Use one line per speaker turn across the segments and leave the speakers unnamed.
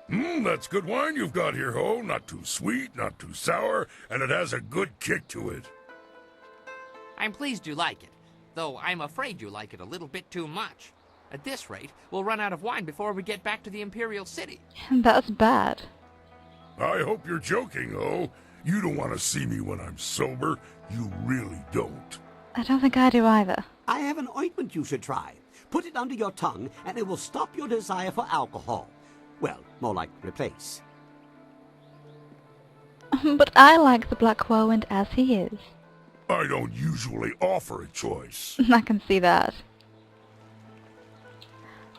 That's good wine you've got here, Ho. Not too sweet, not too sour, and it has a good kick to it.
I'm pleased you like it, though I'm afraid you like it a little bit too much. At this rate, we'll run out of wine before we get back to the Imperial City.
That's bad.
I hope you're joking, Ho. You don't want to see me when I'm sober. You really don't.
I don't think I do either.
I have an ointment you should try. Put it under your tongue, and it will stop your desire for alcohol. Well, more like replace.
But I like the Black Whirlwind as he is.
I don't usually offer a choice.
I can see that.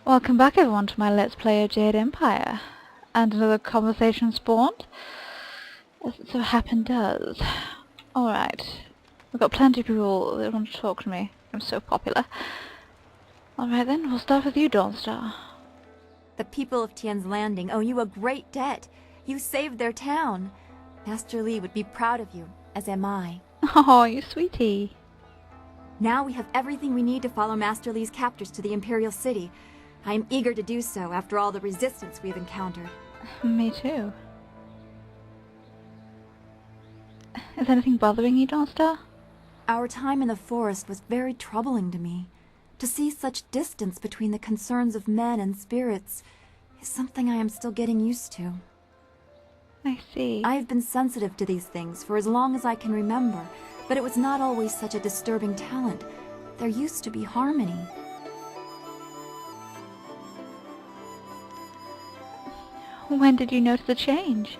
Welcome back everyone to my Let's Play of Jade Empire. And another conversation spawned. As it so happen does. Alright. We've got plenty of people that want to talk to me. I'm so popular. Alright then, we'll start with you, Dawnstar.
The people of Tian's Landing owe you a great debt. You saved their town. Master Li would be proud of you, as am I.
Oh, you sweetie.
Now we have everything we need to follow Master Li's captors to the Imperial City. I am eager to do so after all the resistance we have encountered.
Me too. Is anything bothering you, Dawnstar?
Our time in the forest was very troubling to me. To see such distance between the concerns of men and spirits is something I am still getting used to.
I see.
I have been sensitive to these things for as long as I can remember, but it was not always such a disturbing talent. There used to be harmony.
When did you notice the change?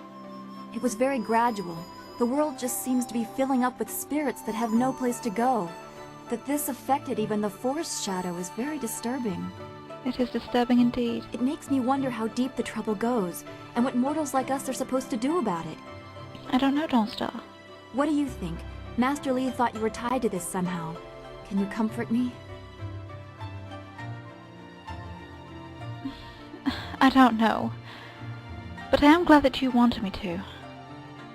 It was very gradual. The world just seems to be filling up with spirits that have no place to go. That this affected even the forest shadow is very disturbing.
It is disturbing indeed.
It makes me wonder how deep the trouble goes, and what mortals like us are supposed to do about it.
I don't know, Dawnstar.
What do you think? Master Li thought you were tied to this somehow. Can you comfort me?
I don't know. But I am glad that you wanted me to.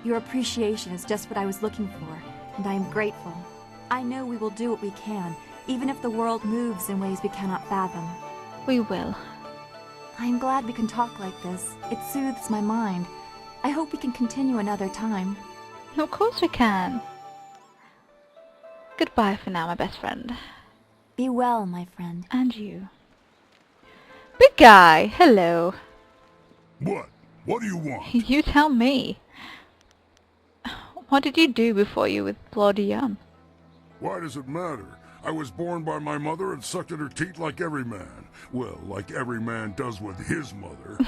Your appreciation is just what I was looking for, and I am grateful. I know we will do what we can, even if the world moves in ways we cannot fathom.
We will.
I am glad we can talk like this. It soothes my mind. I hope we can continue another time.
Of course we can. Goodbye for now, my best friend.
Be well, my friend.
And you. Big guy, hello.
What? What do you want?
You tell me. What did you do before you with Lord Yan?
Why does it matter? I was born by my mother and sucked at her teat like every man. Well, like every man does with his mother.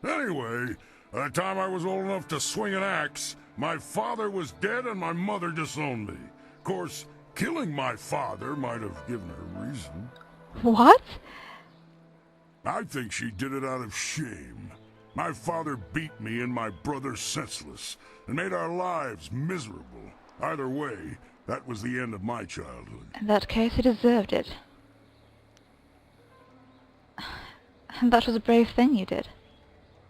Anyway, by the time I was old enough to swing an axe, my father was dead and my mother disowned me. Of course, killing my father might have given her reason.
What?
I think she did it out of shame. My father beat me and my brother senseless, and made our lives miserable. Either way, that was the end of my childhood.
In that case, he deserved it. And that was a brave thing you did.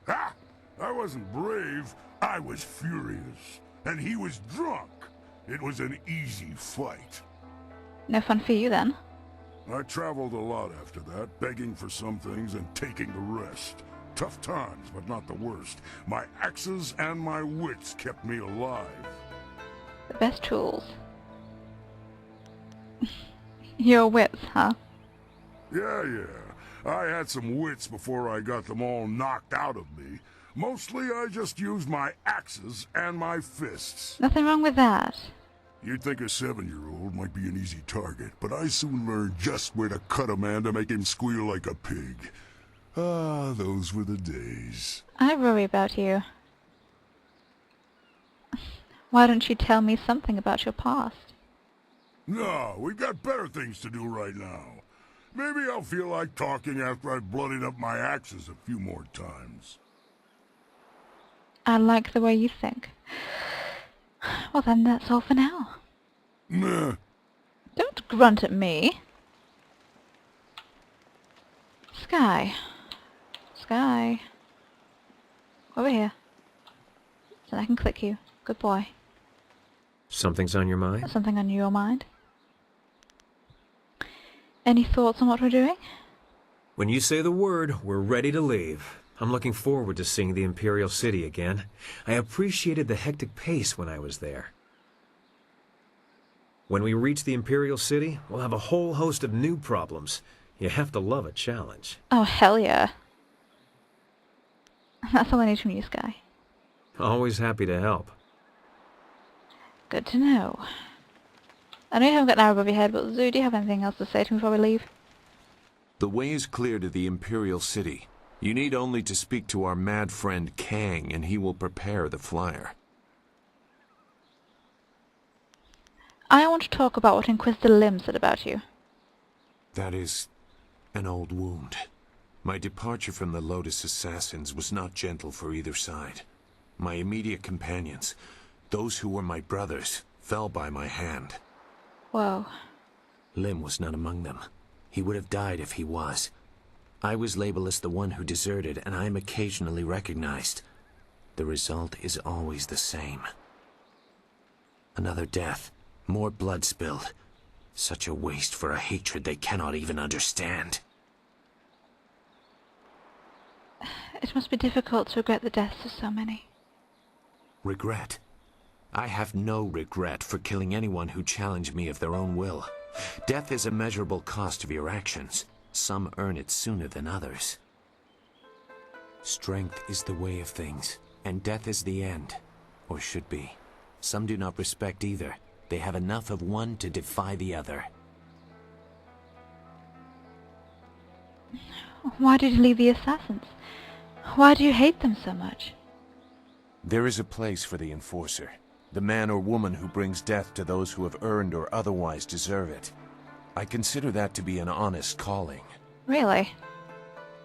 Ha! I wasn't brave, I was furious. And he was drunk. It was an easy fight.
No fun for you then.
I traveled a lot after that, begging for some things and taking the rest. Tough times, but not the worst. My axes and my wits kept me alive.
The best tools. Your wits, huh?
Yeah. I had some wits before I got them all knocked out of me. Mostly I just used my axes and my fists.
Nothing wrong with that.
You'd think a 7-year-old might be an easy target, but I soon learned just where to cut a man to make him squeal like a pig. Ah, those were the days.
I worry about you. Why don't you tell me something about your past?
No, we've got better things to do right now. Maybe I'll feel like talking after I've bloodied up my axes a few more times.
I like the way you think. Well then, that's all for now.
Nah.
Don't grunt at me. Sky. Over here. So I can click you. Good boy.
Something's on your mind?
Something on your mind? Any thoughts on what we're doing?
When you say the word, we're ready to leave. I'm looking forward to seeing the Imperial City again. I appreciated the hectic pace when I was there. When we reach the Imperial City, we'll have a whole host of new problems. You have to love a challenge.
Oh, hell yeah. That's all I need from you, Sky.
Always happy to help.
Good to know. I know you haven't got an arrow above your head, but Zoo, do you have anything else to say to me before we leave?
The way is clear to the Imperial City. You need only to speak to our mad friend Kang, and he will prepare the flyer.
I want to talk about what Inquisitor Lim said about you.
That is an old wound. My departure from the Lotus Assassins was not gentle for either side. My immediate companions, those who were my brothers, fell by my hand.
Whoa.
Lim was not among them. He would have died if he was. I was labeled as the one who deserted, and I am occasionally recognized. The result is always the same. Another death, more blood spilled. Such a waste for a hatred they cannot even understand.
It must be difficult to regret the deaths of so many.
Regret? I have no regret for killing anyone who challenged me of their own will. Death is a measurable cost of your actions. Some earn it sooner than others. Strength is the way of things, and death is the end. Or should be. Some do not respect either. They have enough of one to defy the other.
Why did you leave the Assassins? Why do you hate them so much?
There is a place for the Enforcer. The man or woman who brings death to those who have earned or otherwise deserve it. I consider that to be an honest calling.
Really?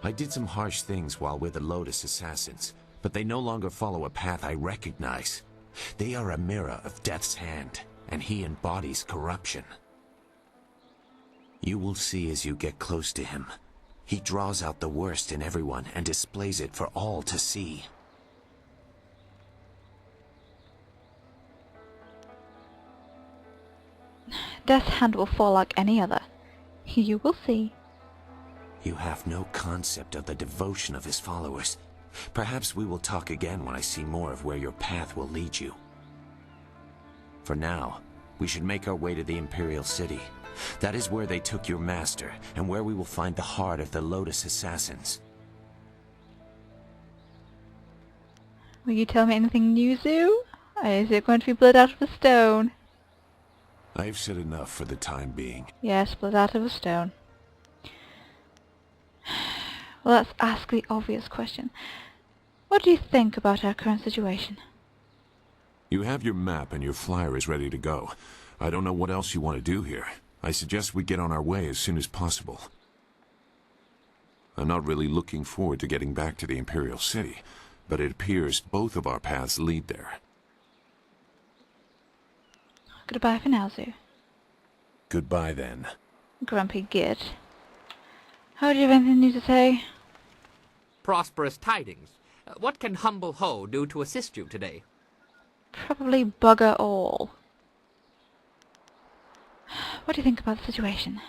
I did some harsh things while with the Lotus Assassins, but they no longer follow a path I recognize. They are a mirror of Death's hand, and he embodies corruption. You will see as you get close to him. He draws out the worst in everyone and displays it for all to see.
Death's hand will fall like any other. You will see.
You have no concept of the devotion of his followers. Perhaps we will talk again when I see more of where your path will lead you. For now, we should make our way to the Imperial City. That is where they took your master, and where we will find the heart of the Lotus Assassins.
Will you tell me anything new, Zoo? Or is it going to be blood out of a stone?
I've said enough for the time being.
Yes, blood out of a stone. Well, let's ask the obvious question. What do you think about our current situation?
You have your map and your flyer is ready to go. I don't know what else you want to do here. I suggest we get on our way as soon as possible. I'm not really looking forward to getting back to the Imperial City, but it appears both of our paths lead there.
Goodbye for now, Zoo.
Goodbye then.
Grumpy git. How do you have anything new to say?
Prosperous tidings. What can humble Ho do to assist you today?
Probably bugger all. What do you think about the situation?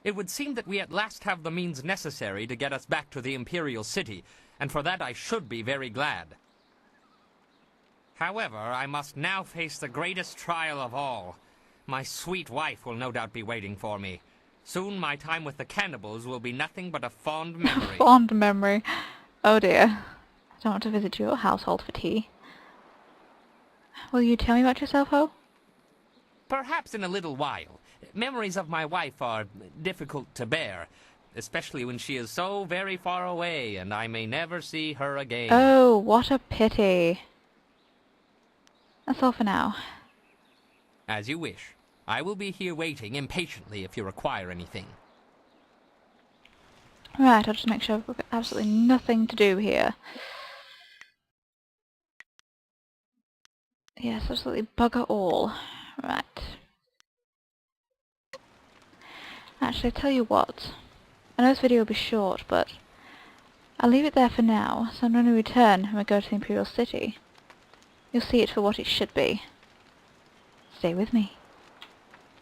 It would seem that we at last have the means necessary to get us back to the Imperial City, and for that I should be very glad. However, I must now face the greatest trial of all. My sweet wife will no doubt be waiting for me. Soon my time with the cannibals will be nothing but a fond memory.
Fond memory. Oh dear. I don't want to visit your household for tea. Will you tell me about yourself, Ho?
Perhaps in a little while. Memories of my wife are difficult to bear, especially when she is so very far away and I may never see her again.
Oh, what a pity. That's all for now.
As you wish. I will be here waiting impatiently if you require anything.
Right, I'll just make sure I've got absolutely nothing to do here. Yes, absolutely bugger all. Right. Actually, I tell you what. I know this video will be short, but I'll leave it there for now, so when we return and we go to the Imperial City, you'll see it for what it should be. Stay with me.